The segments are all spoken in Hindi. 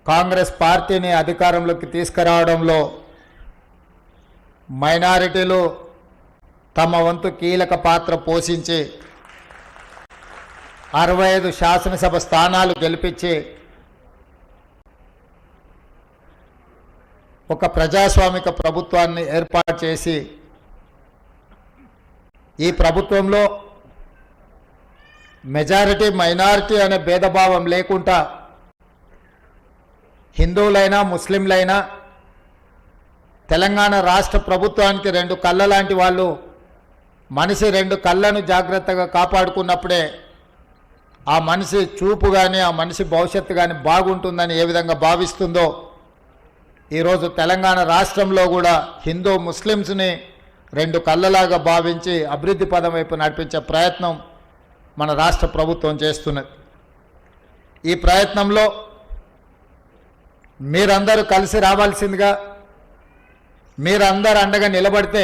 కాంగ్రెస్ పార్టీని అధికారంలోకి తీసుకురావడంలో మైనారిటీలు తమ వంతు కీలక పాత్ర పోషించి 65 శాసనసభ స్థానాలు గెలిపించి ఒక ప్రజాస్వామిక ప్రభుత్వాన్ని ఏర్పాటు చేసి ఈ ప్రభుత్వంలో మెజారిటీ మైనారిటీ అనే భేదభావం లేకుండా హిందువులైనా ముస్లింలైనా తెలంగాణ రాష్ట్ర ప్రభుత్వానికి 2 కళ్ళ లాంటి వాళ్ళు మనిషి 2 కళ్ళను జాగ్రత్తగా కాపాడుకున్నప్పుడే ఆ మనిషి చూపు కానీ ఆ మనిషి భవిష్యత్తు కానీ బాగుంటుందని ఏ విధంగా భావిస్తుందో ఈరోజు తెలంగాణ రాష్ట్రంలో కూడా హిందూ ముస్లిమ్స్ని 2 కళ్ళలాగా భావించి అభివృద్ధి పదం వైపు నడిపించే ప్రయత్నం మన రాష్ట్ర ప్రభుత్వం చేస్తున్నది. ఈ ప్రయత్నంలో మీరందరూ కలిసి రావాల్సిందిగా, మీరందరూ అండగా నిలబడితే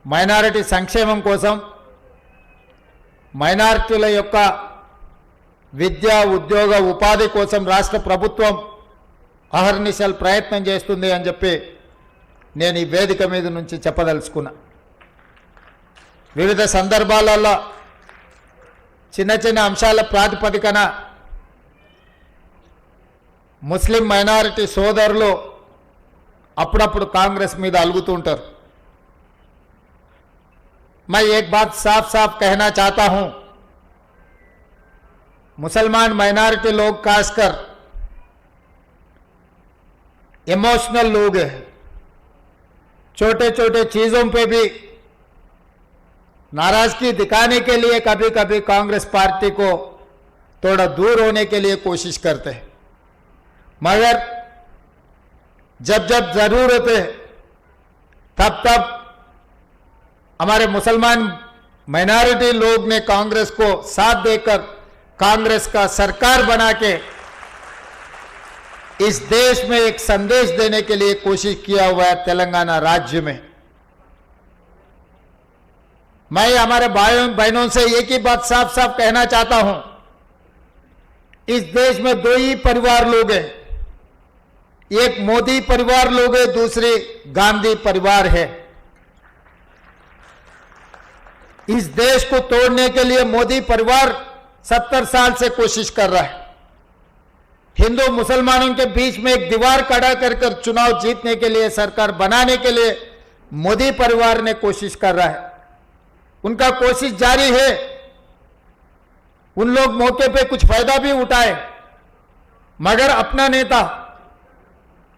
మైనారిటీ సంక్షేమం కోసం, మైనారిటీల యొక్క విద్య ఉద్యోగ ఉపాధి కోసం రాష్ట్ర ప్రభుత్వం అహర్నిశలు ప్రయత్నం చేస్తుంది అని చెప్పి నేను ఈ వేదిక మీద నుంచి చెప్పదలుచుకున్నా. వివిధ సందర్భాలలో చిన్న చిన్న అంశాల ప్రాతిపదికన ముస్లిం మైనారిటీ సోదరులు అప్పుడప్పుడు కాంగ్రెస్ మీద అలుగుతుంటారు. मैं एक बात साफ साफ कहना चाहता हूं, मुसलमान माइनॉरिटी लोग खासकर इमोशनल लोग हैं, छोटे छोटे चीज़ों पे भी नाराजगी दिखाने के लिए कभी कभी कांग्रेस पार्टी को थोड़ा दूर होने के लिए कोशिश करते हैं, मगर जब जब ज़रूरत है तब तब हमारे मुसलमान माइनॉरिटी लोग ने कांग्रेस को साथ देकर कांग्रेस का सरकार बना के इस देश में एक संदेश देने के लिए कोशिश किया हुआ है तेलंगाना राज्य में। मैं हमारे भाइयों बहनों से एक ही बात साफ साफ कहना चाहता हूं, इस देश में 2 ही परिवार लोग हैं, एक मोदी परिवार लोग है, दूसरी गांधी परिवार है। इस देश को तोड़ने के लिए मोदी परिवार 70 साल से कोशिश कर रहा है। हिंदू मुसलमानों के बीच में एक दीवार खड़ा कर चुनाव जीतने के लिए, सरकार बनाने के लिए मोदी परिवार ने कोशिश कर रहा है। उनका कोशिश जारी है। उन लोग मौके पे कुछ फायदा भी उठाए, मगर अपना नेता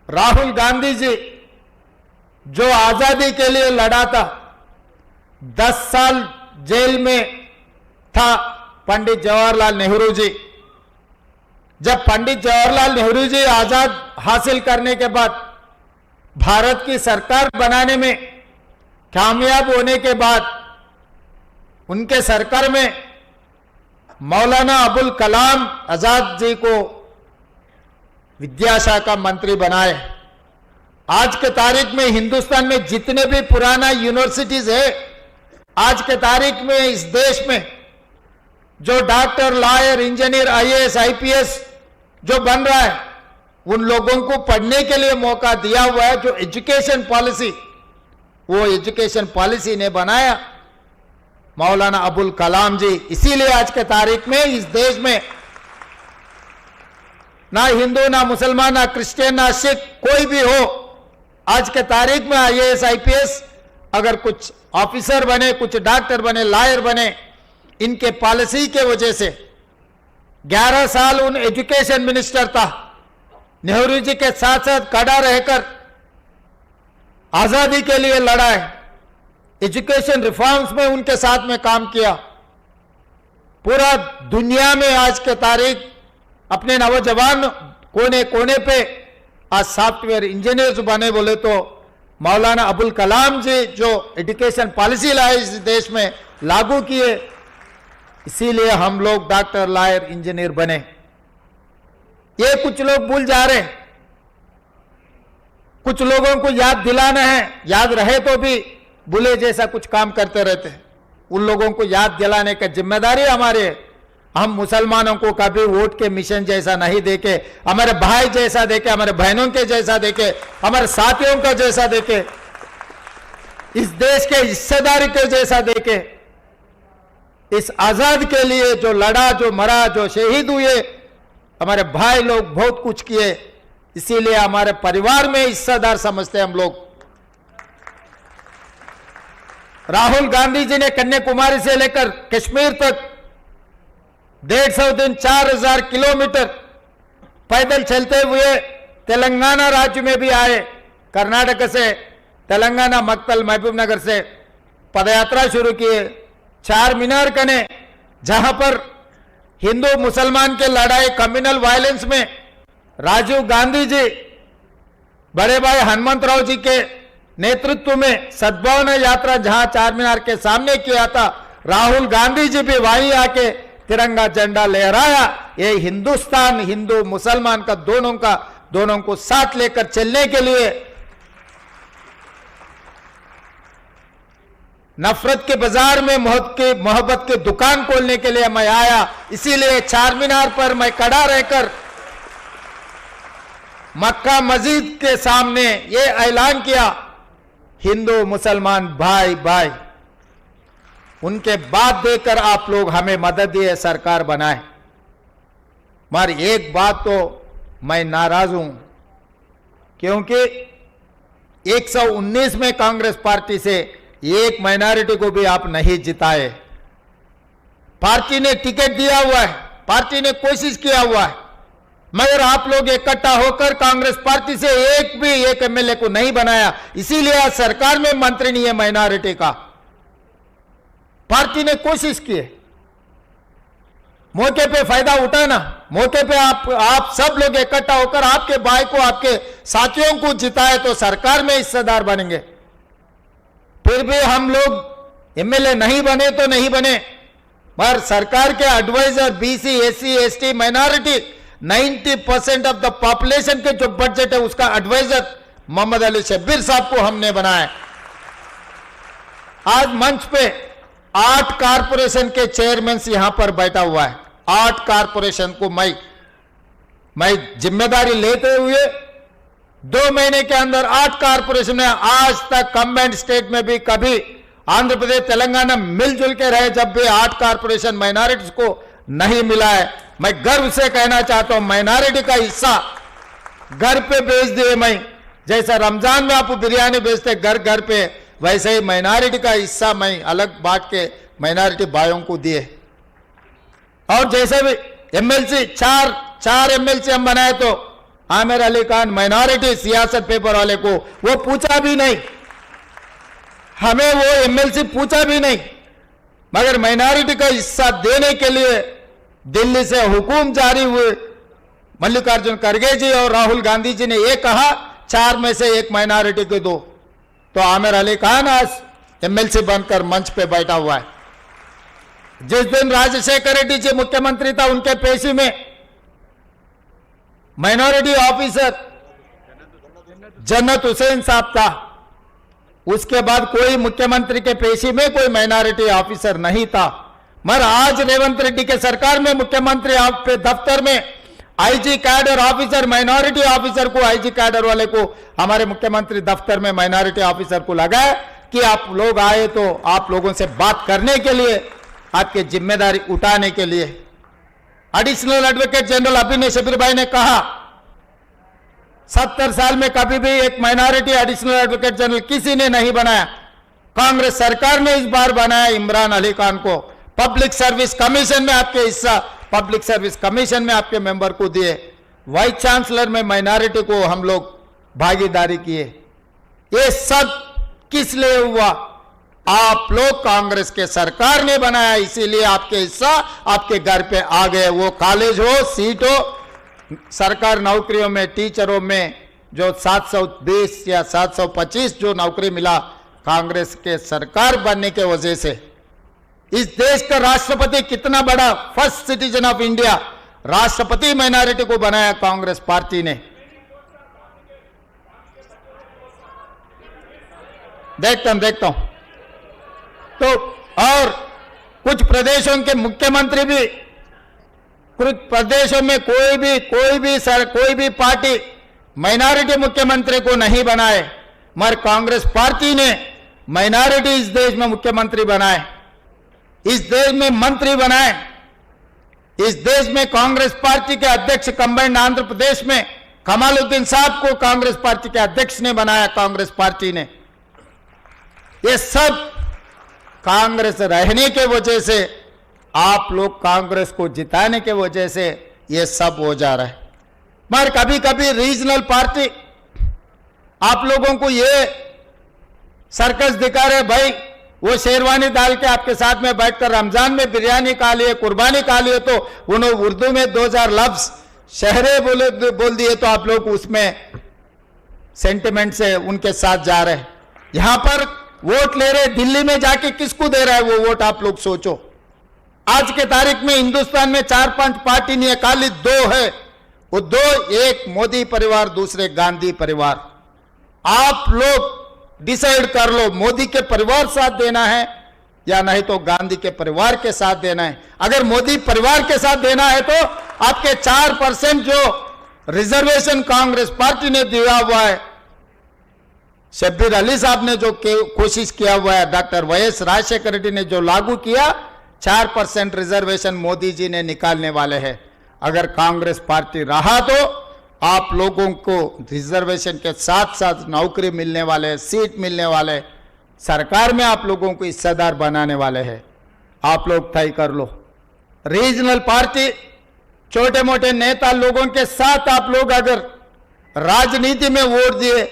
राहुल गांधी जी जो आजादी के लिए लड़ा था, 10 साल जेल में था पंडित जवाहरलाल नेहरू जी। जब पंडित जवाहरलाल नेहरू जी आजाद हासिल करने के बाद भारत की सरकार बनाने में कामयाब होने के बाद उनके सरकार में मौलाना अबुल कलाम आजाद जी को विद्याशाखा मंत्री बनाए। आज के तारीख में हिंदुस्तान में जितने भी पुराना यूनिवर्सिटीज है, आज के तारीख में इस देश में जो doctor, lawyer, engineer, IAS, IPS जो बन रहा है, उन लोगों को पढ़ने के लिए मौका दिया हुआ है। जो एजुकेशन पॉलिसी, वो एजुकेशन पॉलिसी ने बनाया मौलाना अबुल कलाम जी। इसीलिए आज के तारीख में इस देश में ना हिंदू, ना मुसलमान, ना क्रिश्चियन, ना सिख, कोई भी हो, आज के तारीख में आईएएस, आईपीएस अगर कुछ ऑफिसर बने, कुछ डॉक्टर बने, लॉयर बने, इनके पॉलिसी के वजह से 11 साल उन एजुकेशन मिनिस्टर था, नेहरू जी के साथ साथ खड़ा रहकर आजादी के लिए लड़ा है। एजुकेशन रिफॉर्म्स में उनके साथ में काम किया। पूरा दुनिया में आज के तारीख अपने नौजवान कोने कोने पे आज सॉफ्टवेयर इंजीनियर्स बने बोले तो मौलाना अबुल कलाम जी जो एजुकेशन पॉलिसी लाए इस देश में लागू किए, इसीलिए हम लोग डॉक्टर, लॉयर, इंजीनियर बने। ये कुछ लोग भूल जा रहे हैं, कुछ लोगों को याद दिलाना है, याद रहे तो भी भूले जैसा कुछ काम करते रहते हैं। उन लोगों को याद दिलाने का जिम्मेदारी हमारे है। हम मुसलमानों को कभी वोट के मिशन जैसा नहीं देखे, हमारे भाई जैसा देखे, हमारे बहनों के जैसा देखे, हमारे साथियों का जैसा देखे, इस देश के हिस्सेदारी के जैसा देखे। इस आजाद के लिए जो लड़ा, जो मरा, जो शहीद हुए, हमारे भाई लोग बहुत कुछ किए, इसीलिए हमारे परिवार में हिस्सेदार समझते हैं हम लोग। राहुल गांधी जी ने कन्याकुमारी से लेकर कश्मीर तक 150 दिन 4000 किलोमीटर पैदल चलते हुए तेलंगाना राज्य में भी आए। कर्नाटक से तेलंगाना मक्तल महबूब नगर से पदयात्रा शुरू किए। चार मीनार कने, जहां पर हिंदू मुसलमान के लड़ाई कम्युनल वायलेंस में राजीव गांधी जी बड़े भाई हनुमंतराव जी के नेतृत्व में सद्भावना यात्रा जहां चार मीनार के सामने किया था, राहुल गांधी जी भी वहीं आके तिरंगा झंडा लहराया। ये हिंदुस्तान हिंदू मुसलमान का दोनों को साथ लेकर चलने के लिए, नफरत के बाजार में मोहब्बत की दुकान खोलने के लिए मैं आया। इसीलिए चार मीनार पर मैं खड़ा रहकर मक्का मस्जिद के सामने ये ऐलान किया, हिंदू मुसलमान भाई भाई। उनके बात देकर आप लोग हमें मदद दिए, सरकार बनाए। मगर एक बात तो मैं नाराज हूं, क्योंकि 119 में कांग्रेस पार्टी से एक माइनॉरिटी को भी आप नहीं जिताए। पार्टी ने टिकट दिया हुआ है, पार्टी ने कोशिश किया हुआ है, मगर आप लोग इकट्ठा होकर कांग्रेस पार्टी से एक एमएलए को नहीं बनाया। इसीलिए आज सरकार में मंत्री नहीं है माइनॉरिटी का। पार्टी ने कोशिश की है, मौके पे फायदा उठाना, मौके पे आप सब लोग इकट्ठा होकर आपके भाई को, आपके साथियों को जिताए तो सरकार में हिस्सेदार बनेंगे। फिर भी हम लोग एमएलए नहीं बने तो नहीं बने, पर सरकार के adviser BC, SC, ST, minority 90% of the population के जो बजट है उसका एडवाइजर मोहम्मद अली शब्बीर साहब को हमने बनाया। आज मंच पे 8 कारपोरेशन के चेयरमैन यहां पर बैठा हुआ है। 8 कारपोरेशन को मैं जिम्मेदारी लेते हुए 2 महीने के अंदर 8 कारपोरेशन में, आज तक कंबाइंड स्टेट में भी कभी आंध्र प्रदेश तेलंगाना मिलजुल के रहे, जब भी 8 कारपोरेशन माइनॉरिटीज को नहीं मिला है। मैं गर्व से कहना चाहता हूं, माइनॉरिटी का हिस्सा घर पे भेज दिए। मैं जैसा रमजान में आप बिरयानी भेजते घर घर पे, वैसे ही माइनॉरिटी का हिस्सा मैं अलग बांट के माइनॉरिटी भाइयों को दिए। और जैसे भी एमएलसी, चार एमएलसी हम बनाए, तो आमिर अली खान माइनॉरिटी सियासत पेपर वाले को वो पूछा भी नहीं, हमें वो एमएलसी पूछा भी नहीं, मगर माइनॉरिटी का हिस्सा देने के लिए दिल्ली से हुकुम जारी हुए। मल्लिकार्जुन खड़गे जी और राहुल गांधी जी ने ये कहा 4 में से 1 माइनॉरिटी को दो, तो आमिर अली खान आज एमएलसी बनकर मंच पे बैठा हुआ है। जिस दिन राजशेखर रेड्डी जी मुख्यमंत्री था, उनके पेशी में माइनॉरिटी ऑफिसर जन्नत हुसैन साहब था। उसके बाद कोई मुख्यमंत्री के पेशी में कोई माइनॉरिटी ऑफिसर नहीं था। मगर आज रेवंत रेड्डी के सरकार में मुख्यमंत्री आपके दफ्तर में IG cadre officer, minority officer को, आईजी कैडर वाले को हमारे मुख्यमंत्री दफ्तर में माइनॉरिटी ऑफिसर को लगाया कि आप लोग आए तो आप लोगों से बात करने के लिए, आपकी जिम्मेदारी उठाने के लिए। एडिशनल एडवोकेट जनरल अभिनय शबीर भाई ने कहा 70 साल में कभी भी एक माइनॉरिटी एडिशनल एडवोकेट जनरल किसी ने नहीं बनाया। कांग्रेस सरकार ने इस बार बनाया इमरान अली खान को। पब्लिक सर्विस कमीशन में आपके हिस्सा, पब्लिक सर्विस कमीशन में आपके मेंबर को दिए। वाइस चांसलर में माइनॉरिटी को हम लोग भागीदारी किए। ये सब किस लिए हुआ? आप लोग कांग्रेस के सरकार ने बनाया, इसीलिए आपके हिस्सा आपके घर पे आ गए। वो कॉलेज हो, सीट हो, सरकार नौकरियों में, टीचरों में जो 720 या 725 जो नौकरी मिला कांग्रेस के सरकार बनने के वजह से। इस देश का राष्ट्रपति कितना बड़ा, फर्स्ट सिटीजन ऑफ इंडिया, राष्ट्रपति माइनॉरिटी को बनाया कांग्रेस पार्टी ने। देखता हूं तो, और कुछ प्रदेशों के मुख्यमंत्री भी कुछ प्रदेशों में कोई भी पार्टी माइनॉरिटी मुख्यमंत्री को नहीं बनाए, मगर कांग्रेस पार्टी ने माइनॉरिटी इस देश में मुख्यमंत्री बनाए, इस देश में मंत्री बनाए। इस देश में कांग्रेस पार्टी के अध्यक्ष कंबाइंड आंध्र प्रदेश में कमालुद्दीन साहब को कांग्रेस पार्टी के अध्यक्ष ने बनाया, कांग्रेस पार्टी ने। ये सब कांग्रेस रहने के वजह से, आप लोग कांग्रेस को जिताने के वजह से ये सब हो जा रहा है। मगर कभी कभी रीजनल पार्टी आप लोगों को ये सर्कस दिखा रहे, भाई वो शेरवानी डाल के आपके साथ में बैठकर रमजान में बिरयानी खा लिए, कुर्बानी खा लिए, तो उन्होंने उर्दू में 2000 लफ्ज शहरे बोल दिए, तो आप लोग उसमें सेंटिमेंट से उनके साथ जा रहे हैं। यहां पर वोट ले रहे, दिल्ली में जाके किसको दे रहा है वो वोट, आप लोग सोचो। आज के तारीख में हिंदुस्तान में 4-5 पार्टी नहीं है, खाली 2 है। वो 2, एक मोदी परिवार, दूसरे गांधी परिवार। आप लोग डिसाइड कर लो, मोदी के परिवार साथ देना है या नहीं तो गांधी के परिवार के साथ देना है। अगर मोदी परिवार के साथ देना है तो आपके 4% जो रिजर्वेशन कांग्रेस पार्टी ने दिया हुआ है, शब्बीर अली साहब ने जो कोशिश किया हुआ है, डॉक्टर वाईएस राजशेखर रेड्डी ने जो लागू किया, 4% रिजर्वेशन मोदी जी ने निकालने वाले हैं। अगर कांग्रेस पार्टी रहा तो आप लोगों को रिजर्वेशन के साथ साथ नौकरी मिलने वाले, सीट मिलने वाले, सरकार में आप लोगों को हिस्सेदार बनाने वाले हैं। आप लोग तय कर लो। रीजनल पार्टी, छोटे मोटे नेता लोगों के साथ आप लोग अगर राजनीति में वोट दिए,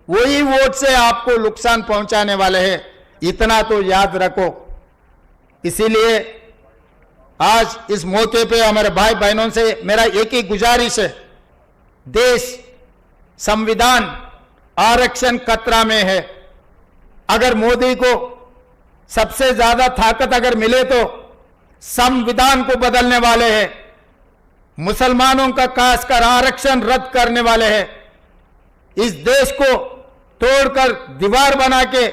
वही वोट से आपको नुकसान पहुंचाने वाले हैं, इतना तो याद रखो। इसीलिए आज इस मौके पे हमारे भाई बहनों से मेरा एक ही गुजारिश है, देश, संविधान, आरक्षण खतरा में है। अगर मोदी को सबसे ज्यादा ताकत अगर मिले तो संविधान को बदलने वाले हैं, मुसलमानों का खासकर आरक्षण रद्द करने वाले हैं, इस देश को तोड़कर दीवार बना के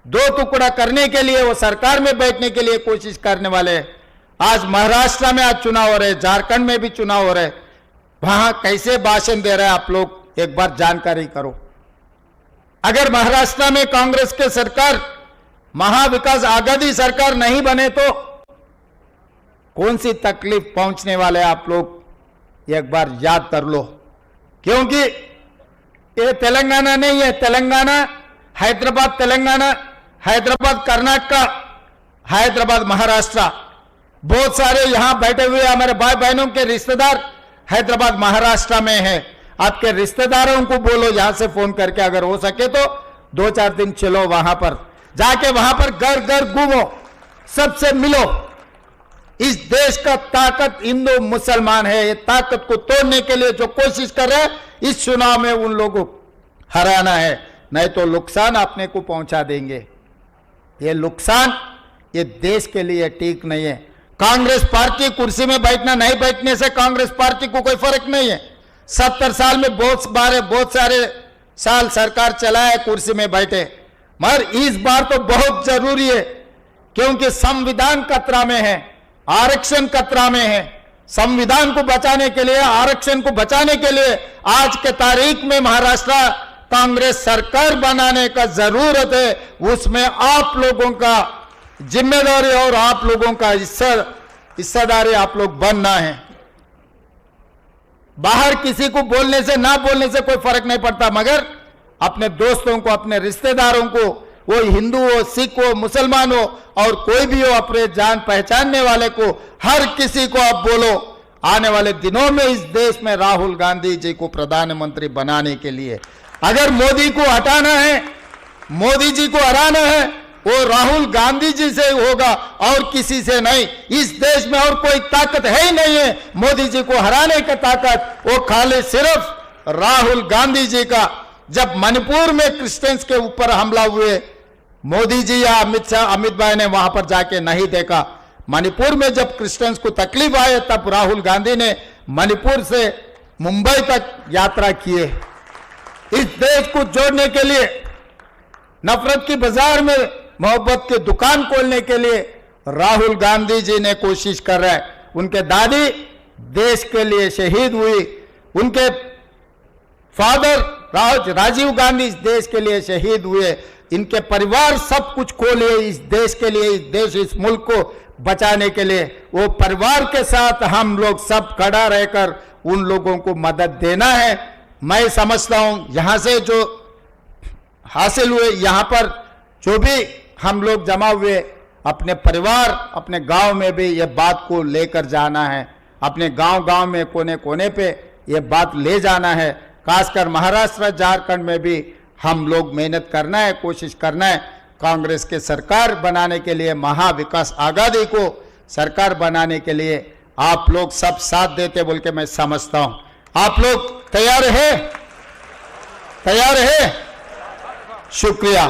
2 टुकड़ा करने के लिए, वो सरकार में बैठने के लिए कोशिश करने वाले हैं। आज महाराष्ट्र में आज चुनाव हो रहे, झारखंड में भी चुनाव हो रहे, वहां कैसे भाषण दे रहे हैं आप लोग एक बार जानकारी करो। अगर महाराष्ट्र में कांग्रेस के सरकार महाविकास आघाड़ी सरकार नहीं बने तो कौन सी तकलीफ पहुंचने वाले आप लोग एक बार याद कर लो। क्योंकि ये तेलंगाना नहीं है, तेलंगाना हैदराबाद, तेलंगाना हैदराबाद कर्नाटका, हैदराबाद महाराष्ट्र। बहुत सारे यहां बैठे हुए हमारे भाई बहनों के रिश्तेदार हैदराबाद महाराष्ट्र में है। आपके रिश्तेदारों को बोलो यहां से फोन करके, अगर हो सके तो 2-4 दिन चलो वहां पर, जाके वहां पर घर घर घूमो, सबसे मिलो। इस देश का ताकत हिंदू मुसलमान है। ये ताकत को तोड़ने के लिए जो कोशिश कर रहे हैं, इस चुनाव में उन लोगों को हराना है, नहीं तो नुकसान अपने को पहुंचा देंगे। ये नुकसान ये देश के लिए ठीक नहीं है। कांग्रेस पार्टी कुर्सी में बैठना नहीं बैठने से कांग्रेस पार्टी को कोई फर्क नहीं है। 70 साल में बहुत सारे साल सरकार चलाए, कुर्सी में बैठे, मगर इस बार तो बहुत जरूरी है, क्योंकि संविधान खतरा में है, आरक्षण खतरा में है। संविधान को बचाने के लिए, आरक्षण को बचाने के लिए आज के तारीख में महाराष्ट्र कांग्रेस सरकार बनाने का जरूरत है। उसमें आप लोगों का जिम्मेदारी और आप लोगों का हिस्सेदारी आप लोग बनना है। बाहर किसी को बोलने से ना बोलने से कोई फर्क नहीं पड़ता, मगर अपने दोस्तों को, अपने रिश्तेदारों को, वो हिंदू हो, सिख हो, मुसलमान हो और कोई भी हो, अपने जान पहचानने वाले को, हर किसी को आप बोलो, आने वाले दिनों में इस देश में राहुल गांधी जी को प्रधानमंत्री बनाने के लिए अगर मोदी को हटाना है, मोदी जी को हराना है, वो राहुल गांधी जी से होगा और किसी से नहीं। इस देश में और कोई ताकत है ही नहीं है मोदी जी को हराने की ताकत, वो खाली सिर्फ राहुल गांधी जी का। जब मणिपुर में क्रिश्चियंस के ऊपर हमला हुए, मोदी जी या अमित भाई ने वहां पर जाके नहीं देखा। मणिपुर में जब क्रिश्चियंस को तकलीफ आए, तब राहुल गांधी ने मणिपुर से मुंबई तक यात्रा किए। इस देश को जोड़ने के लिए, नफरत की बाजार में मोहब्बत की दुकान खोलने के लिए राहुल गांधी जी ने कोशिश कर रहे हैं। उनके दादी देश के लिए शहीद हुई, उनके फादर राजीव गांधी इस देश के लिए शहीद हुए, इनके परिवार सब कुछ खो लिए इस देश के लिए, इस मुल्क को बचाने के लिए। वो परिवार के साथ हम लोग सब खड़ा रहकर उन लोगों को मदद देना है। मैं समझता हूं यहां से जो हासिल हुए, यहां पर जो भी हम लोग जमा हुए, अपने परिवार अपने गांव में भी ये बात को लेकर जाना है, अपने गांव में कोने कोने पे ये बात ले जाना है। खासकर महाराष्ट्र झारखंड में भी हम लोग मेहनत करना है, कोशिश करना है कांग्रेस के सरकार बनाने के लिए, महाविकास आघाड़ी को सरकार बनाने के लिए आप लोग सब साथ देते बोल के मैं समझता हूं। आप लोग तैयार है? शुक्रिया।